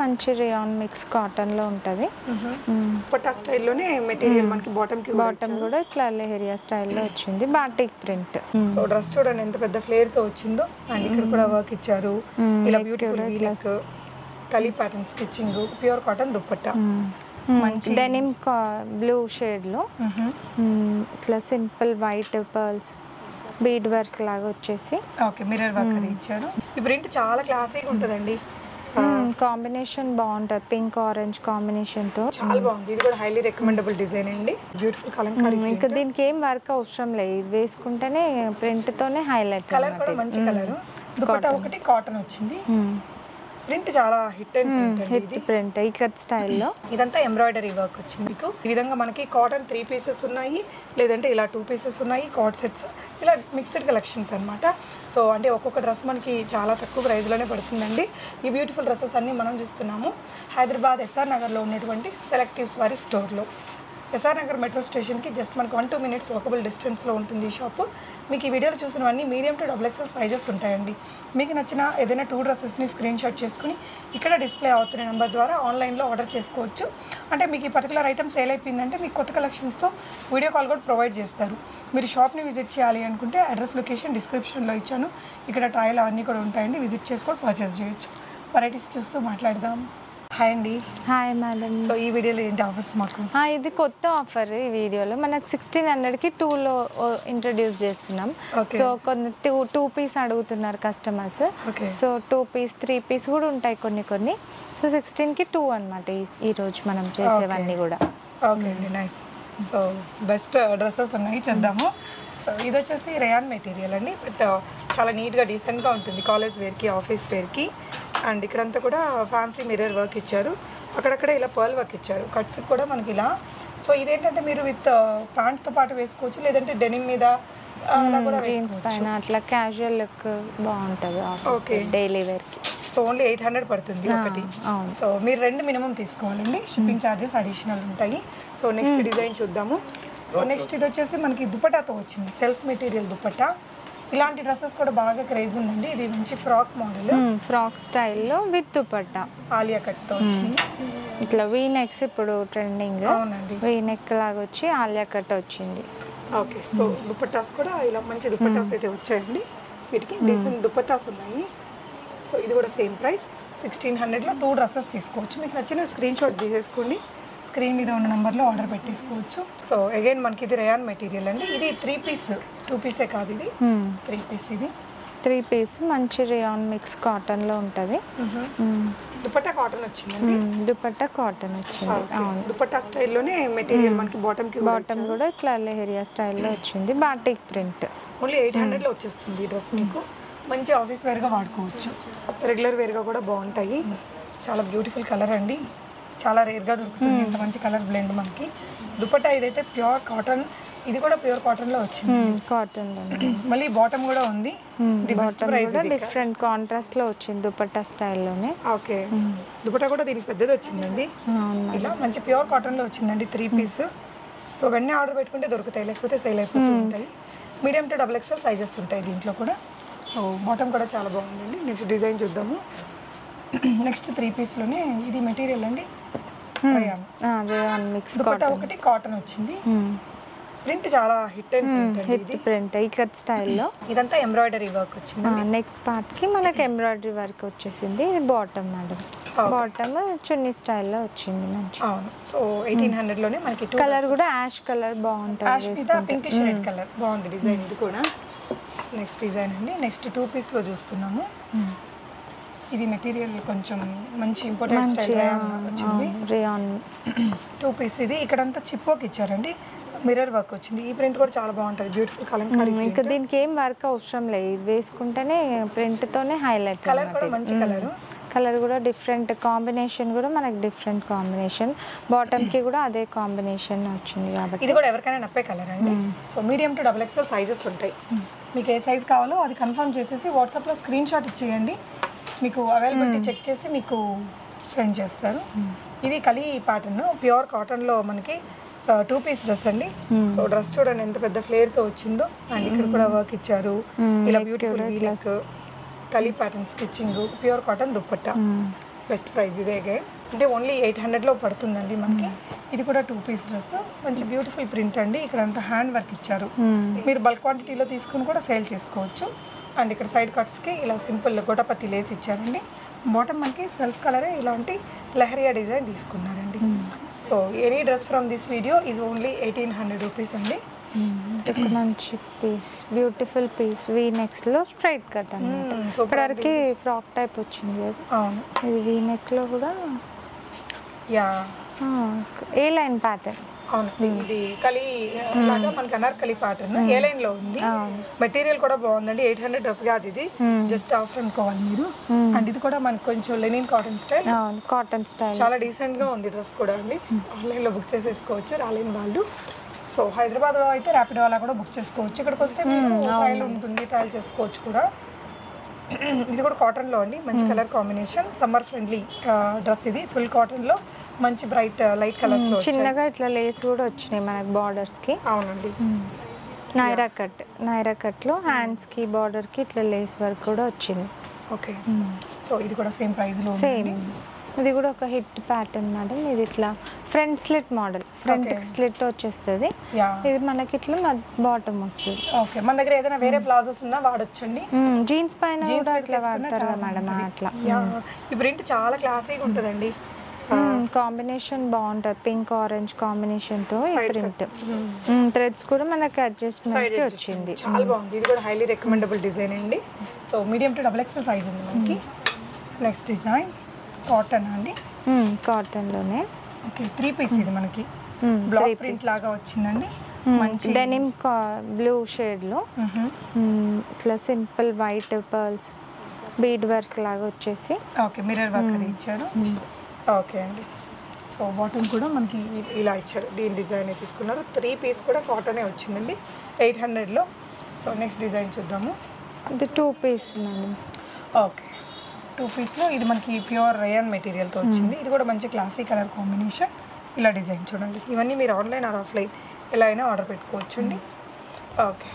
మంచి rayon mix cotton లో ఉంటది. దుపట్టా స్టైల్లోనే మెటీరియల్ మనకి బాటమ్ కూడా ఇట్లా లెహరియా స్టైల్లో వచ్చింది, బాటిక్ ప్రింట్. సో డ్రెస్ చూడండి ఎంత పెద్ద ఫ్లేర్ తో వచ్చిందో. అండ్ ఇక్కడ కూడా వర్క్ ఇచ్చారు, ఇలా beautiful V neck, kali pattern stitching, pure cotton dupatta, మంచి డెనిమ్ బ్లూ షేడ్ లో ఇట్లా simple white pearls bead work లాగా వచ్చేసి ఓకే మిర్రర్ వర్క్ అది ఇచ్చారు. ఈ ప్రింట్ చాలా క్లాసీగా ఉంటదండి, కాంబినేషన్ బాగుంటది, పింక్ ఆరెంజ్ కాంబినేషన్ తో చాలా బాగుంది. ఇది కూడా హైలీ రికమెండబుల్ డిజైన్ అండి, బ్యూటిఫుల్ కలంకారీ. ఇంకా దీనికి ఏం వర్క్ అవసరం లేదు, ఇది వేసుకుంటేనే ప్రింట్ తోనే హైలైట్. కలర్ కూడా మంచి కలర్. దుపట్టా ఒకటి కాటన్ వచ్చింది, ప్రింట్ చాలా హిట్ ప్రింట్ ఇకత్ స్టైల్లో. ఇదంతా ఎంబ్రాయిడరీ వర్క్ వచ్చింది మీకు. ఈ విధంగా మనకి కాటన్ 3 పీసెస్ ఉన్నాయి, లేదంటే ఇలా 2 పీసెస్ ఉన్నాయి, కార్డ్ సెట్స్, ఇలా మిక్స్డ్ కలెక్షన్స్ అనమాట. సో అంటే ఒక్కొక్క డ్రెస్ మనకి చాలా తక్కువ ప్రైస్లోనే పడుతుందండి. ఈ బ్యూటిఫుల్ డ్రెస్సెస్ అన్నీ మనం చూస్తున్నాము హైదరాబాద్ ఎస్ఆర్ నగర్లో ఉన్నటువంటి సెలెక్టివ్స్ వారి స్టోర్లో. ఎస్ఆర్ నగర్ మెట్రో స్టేషన్కి జస్ట్ మనకు 1-2 మినిట్స్ వాకబుల్ డిస్టెన్స్లో ఉంటుంది ఈ షాపు. మీకు ఈ వీడియోలో చూసినవన్నీ మీడియం టు XXL సైజెస్ ఉంటాయండి. మీకు నచ్చిన ఏదైనా 2 డ్రెస్సెస్ని స్క్రీన్ షాట్ చేసుకుని ఇక్కడ డిస్ప్లే అవుతున్న నెంబర్ ద్వారా ఆన్లైన్లో ఆర్డర్ చేసుకోవచ్చు. అంటే మీకు ఈ పర్టికులర్ ఐటమ్ సేల్ అయిపోయిందంటే మీకు కొత్త కలెక్షన్స్తో వీడియో కాల్ కూడా ప్రొవైడ్ చేస్తారు. మీరు షాప్ని విజిట్ చేయాలి అనుకుంటే అడ్రస్ లొకేషన్ డిస్క్రిప్షన్లో ఇచ్చాను, ఇక్కడ ట్రయల్ అవన్నీ కూడా ఉంటాయండి, విజిట్ చేసుకొని పర్చేస్ చేయొచ్చు. వెరైటీస్ చూస్తూ మాట్లాడదాం. హాయ్ అండి. Hi madam. సో ఈ వీడియోలో ఏంటి ఆఫర్స్ మాకు? ఇది కొత్త ఆఫర్. ఈ వీడియోలో మనకు 1600కి 2లో ఇంట్రడ్యూస్ చేస్తున్నాం. సో కొన్ని 2 పీస్ అడుగుతున్నారు కస్టమర్స్. సో 2 పీస్ 3 పీస్ కూడా ఉంటాయి కొన్ని. సో 16కి 2 అనమాట ఈ రోజు మనం చేసేవన్నీ కూడా. ఓకే అండి, నైస్. సో బెస్ట్ డ్రెస్సెస్ ఉన్నాయి, చూద్దాము. సో ఇది వచ్చేసి రేయాన్ మెటీరియల్ అండి, బట్ చాలా నీట్గా డీసెంట్గా ఉంటుంది కాలేజ్ వేర్కి, ఆఫీస్ వేర్కి. అండ్ ఇక్కడంతా కూడా ఫ్యాన్సీ మిర్రర్ వర్క్ ఇచ్చారు, అక్కడక్కడ ఇలా పర్ల్ వర్క్ ఇచ్చారు, కట్స్ కూడా మనకి ఇలా. సో ఇదేంటంటే మీరు విత్ ప్యాంట్తో పాటు వేసుకోవచ్చు, లేదంటే డెనిమ్ మీద అలా కూడా జీన్స్ పైన అట్లా క్యాజువల్ లుక్ బాగుంటుంది. ఓకే, డైలీ వేర్కి. సో ఓన్లీ 800 పడుతుంది ఒకటి. సో మీరు 2 మినిమం తీసుకోవాలండి, షిప్పింగ్ ఛార్జెస్ అడిషనల్ ఉంటాయి. సో నెక్స్ట్ డిజైన్ చూద్దాము. సో నెక్స్ట్ ఇది వచ్చేసి మనకి దుపట్టాతో వచ్చింది, సెల్ఫ్ మెటీరియల్ దుపట్టా. ఇలాంటి డ్రెస్సెస్ కూడా బాగా క్రేజ్ ఉందండి. ఇది మంచి ఫ్రాక్ మోడల్, ఫ్రాక్ స్టైల్లో విత్ దుపట్టా, ఆలియా కట్తో వచ్చింది. ఇట్లా వీ నెక్స్ ఇప్పుడు ట్రెండింగ్. అవునండి, వీ నెక్ లాగా వచ్చి ఆలియా కట్ వచ్చింది. ఓకే. సో దుపట్టాస్ కూడా ఇలా మంచి దుపట్టాస్ అయితే వచ్చాయండి, వీటికి డీసెంట్ దుపట్టాస్ ఉన్నాయి. సో ఇది కూడా సేమ్ ప్రైస్ 1600లో 2 డ్రెస్సెస్ తీసుకోవచ్చు. మీకు నచ్చిన స్క్రీన్ షాట్ తీసేసుకోండి, స్క్రీన్ మీద ఉన్న నెంబర్లో ఆర్డర్ పెట్టేసుకోవచ్చు. సో అగైన్ మనకి ఇది రేయాన్ మెటీరియల్ అండి, ఇది 3 పీస్, 2 పీసే కాదు, ఇది 3 పీస్. ఇది 3 పీస్ మంచి రియాన్ మిక్స్ కాటన్ లో ఉంటది. దుపట్టా కాటన్ వచ్చిందండి, దుపట్టా కాటన్ వచ్చింది. దుపట్టా స్టైల్లోనే మెటీరియల్ మనకి బాటమ్ కూడా ఇట్లా లెహరియా స్టైల్లో వచ్చింది, బాటిక్ ప్రింట్. ఓన్లీ 800లో వచ్చేస్తుంది ఈ డ్రెస్. మీకు మంచి ఆఫీస్ వేర్గా వాడుకోవచ్చు, రెగ్యులర్ వేర్గా కూడా బాగుంటాయి. చాలా బ్యూటిఫుల్ కలర్ అండి, చాలా రేర్గా దొరుకుతుంది ఇంత మంచి కలర్ బ్లెండ్ మనకి. దుపట్టా ఇదైతే ప్యూర్ కాటన్, ఇది కూడా ప్యూర్ కాటన్లో వచ్చింది, కాటన్. మళ్ళీ బాటమ్ కూడా ఉంది, డిఫరెంట్ కాంట్రాస్ట్ లో వచ్చింది దుపట్టా స్టైల్లోనే. ఓకే, దుపట్టా కూడా దీనికి పెద్దది వచ్చిందండి, ఇలా మంచి ప్యూర్ కాటన్లో వచ్చిందండి 3 పీస్. సో వెంటనే ఆర్డర్ పెట్టుకుంటే దొరుకుతాయి, లేకపోతే సేల్ అయిపోతూ ఉంటాయి. మీడియం టు XXL సైజెస్ ఉంటాయి దీంట్లో కూడా. సో బాటమ్ కూడా చాలా బాగుందండి. నెక్స్ట్ డిజైన్ చూద్దాము. నెక్స్ట్ 3 పీస్లోనే ఇది మెటీరియల్ అండి, దుపట్టా ఒకటి కాటన్ వచ్చింది, ప్రింట్ చాలా హిట్ ప్రింట్ ఇకత్ స్టైల్లో. ఇదంతా ఎంబ్రాయిడరీ వర్క్ వచ్చింది, నెక్ పార్ట్ కి మనకి ఎంబ్రాయిడరీ వర్క్ వచ్చేసింది. ఇది బాటమ్ మేడం, బాటమ్ చున్నీ స్టైల్లో వచ్చింది మంచి. అవును. సో 1800లోనే మనకి కలర్ కూడా యాష్ కలర్ బాగుంటుంది, పింకిష్ రెడ్ కలర్ బాగుంది డిజైన్. ఇది కూడా నెక్స్ట్ డిజైన్ అండి. నెక్స్ట్ 2 పీస్లో చూస్తున్నాము. ఇది మెటీరియల్ కొంచెం మంచి ఇంపార్టెంట్ స్టైల్ వచ్చింది, రేయాన్ 2 పీస్. ఇది ఇక్కడంతా చిప్ వర్క్ ఇచ్చారండి, మిర్రర్ వర్క్ వచ్చింది. ఈ ప్రింట్ కూడా చాలా బాగుంటుంది, బ్యూటిఫుల్ కలంకారీ. ఇంకా దీనికి ఏం వర్క్ అవసరం లేదు, ఇది వేసుకుంటేనే ప్రింట్ తోనే హైలైట్. కలర్ కూడా మంచి కలర్ కూడా డిఫరెంట్ కాంబినేషన్, కూడా మనకి డిఫరెంట్ కాంబినేషన్. బాటమ్ కి కూడా అదే కాంబినేషన్ వచ్చింది కాబట్టి ఇది కూడా ఎవరికైనా నప్పే కలర్ అండి. So medium to XXL sizes ఉంటాయి. మీకు ఏ సైజ్ కావాలో అది కన్ఫర్మ్ చేసేసి వాట్సాప్లో స్క్రీన్ షాట్ ఇచ్చేయండి, మీకు అవైలబిలిటీ చెక్ చేసి మీకు సెండ్ చేస్తారు. ఇది కలీ ప్యాటర్న్, ప్యూర్ కాటన్లో మనకి 2 పీస్ డ్రెస్ అండి. సో డ్రెస్ చూడండి ఎంత పెద్ద ఫ్లేర్తో వచ్చిందో. అండ్ ఇక్కడ కూడా వర్క్ ఇచ్చారు, ఇలా beautiful V neck, kali pattern stitching, pure cotton dupatta. Best price ఇదే అగైన్ అంటే ఓన్లీ 800లో పడుతుందండి మనకి. ఇది కూడా 2 పీస్ డ్రెస్, మంచి బ్యూటిఫుల్ ప్రింట్ అండి. ఇక్కడ అంతా హ్యాండ్ వర్క్ ఇచ్చారు. మీరు బల్క్ క్వాంటిటీలో తీసుకుని కూడా సేల్ చేసుకోవచ్చు. అండ్ ఇక్కడ సైడ్ కట్స్కి ఇలా సింపుల్ గోటపత్తి లేస్ ఇచ్చారండి. బాటమ్ మనకి సెల్ఫ్ కలరే ఇలాంటి లెహరియా డిజైన్ తీసుకున్నారండి. So any dress from this video is only 1800 rupees అండి. మంచి piece, beautiful piece, V necks low straight cut అన్నమాట. ఇప్పటివరకు ఫ్రాక్ టైప్ వచ్చింది కదా. అవును, ఇది వీ నెక్ లో కూడా యా ఏ లైన్ ప్యాటర్న్. అవును, ఇది కలి లాగా మనకి అనార్కలి ప్యాటర్న్ ఏ లైన్ లో ఉంది. మెటీరియల్ కూడా బాగుందండి. 800 డ్రెస్ కాదు ఇది, జస్ట్ ఆఫర్ అనుకోవాలి మీరు. అండ్ ఇది కూడా మనకి కొంచెం linen cotton style, cotton style చాలా డీసెంట్ గా ఉంది డ్రెస్ కూడా అండి. ఆన్లైన్ లో బుక్ చేసేసుకోవచ్చు రాలేని వాళ్ళు. సో హైదరాబాద్ లో అయితే ర్యాపిడో అలా కూడా బుక్ చేసుకోవచ్చు. ఇక్కడికి వస్తే మీరు ట్రయల్ ఉంటుంది, ట్రయల్ చేసుకోవచ్చు కూడా. ఇది కూడా కాటన్ లో అండి, మంచి colour combination, summer friendly dress. ఇది ఫుల్ కాటన్ లో మంచి బ్రైట్ లైట్ కలర్స్ లో చిన్నగా ఇట్లా లేస్ కూడా వచ్చినాయి మనకి బార్డర్స్ కి. అవునండి, నైరా కట్ లో హ్యాండ్స్ కి బార్డర్ కి ఇట్లా లేస్ వర్క్ కూడా వచ్చింది. ఓకే, సో ఇది కూడా సేమ్ ప్రైస్ లో సేమ్. ఇది కూడా ఒక హిట్ ప్యాటర్న్ మేడం. ఇది ఇట్లా front slit model, front slit వచ్చేస్తుంది. ఇది మనకి ఇట్లా బాటమ్ వస్తుంది. ఓకే, మన దగ్గర ఏదైనా వేరే ప్లాజోస్ ఉన్నా వాడొచ్చండి. జీన్స్ పైన కూడా అట్లా వాడతారు కదా మేడం. అట్లా ఈ ప్రింట్ చాలా క్లాసీగా ఉంటుందండి. కాంబినేషన్ బాగుంటుంది, పింక్ ఆరెంజ్ కాంబినేషన్ తో ఈ ప్రింట్. థ్రెడ్స్ కూడా మనకి అడ్జస్ట్మెంట్ వచ్చింది, చాలా బాగుంది. ఇది కూడా హైలీ రికమెండబుల్ డిజైన్ అండి. So medium to XXL size ఉంది మనకి. నెక్స్ట్ డిజైన్ కాటన్ అండి, కాటన్ లోనే. ఓకే, 3 పీస్ ఇది మనకి బ్లాక్ ప్రింట్ లాగా వచ్చిందండి. మంచి డెనిమ్ బ్లూ షేడ్ లో ఇట్లా simple white pearls bead work లాగా వచ్చేసి, ఓకే మిర్రర్ వర్క్ అది ఇచ్చారు. ఓకే అండి, సో బాటమ్ కూడా మనకి ఇలా ఇచ్చారు. దీని డిజైన్ తీసుకున్నారు. 3 పీస్ కూడా కాటనే వచ్చిందండి 800లో. సో నెక్స్ట్ డిజైన్ చూద్దాము. ఇది 2 పీస్ మేడం. ఓకే, 2 పీస్లో ఇది మనకి ప్యూర్ రేయన్ మెటీరియల్తో వచ్చింది. ఇది కూడా మంచి క్లాసిక్ కలర్ కాంబినేషన్. ఇలా డిజైన్ చూడండి. ఇవన్నీ మీరు ఆన్లైన్ ఆర్ ఆఫ్లైన్ ఎలా అయినా ఆర్డర్ పెట్టుకోవచ్చు అండి. ఓకే,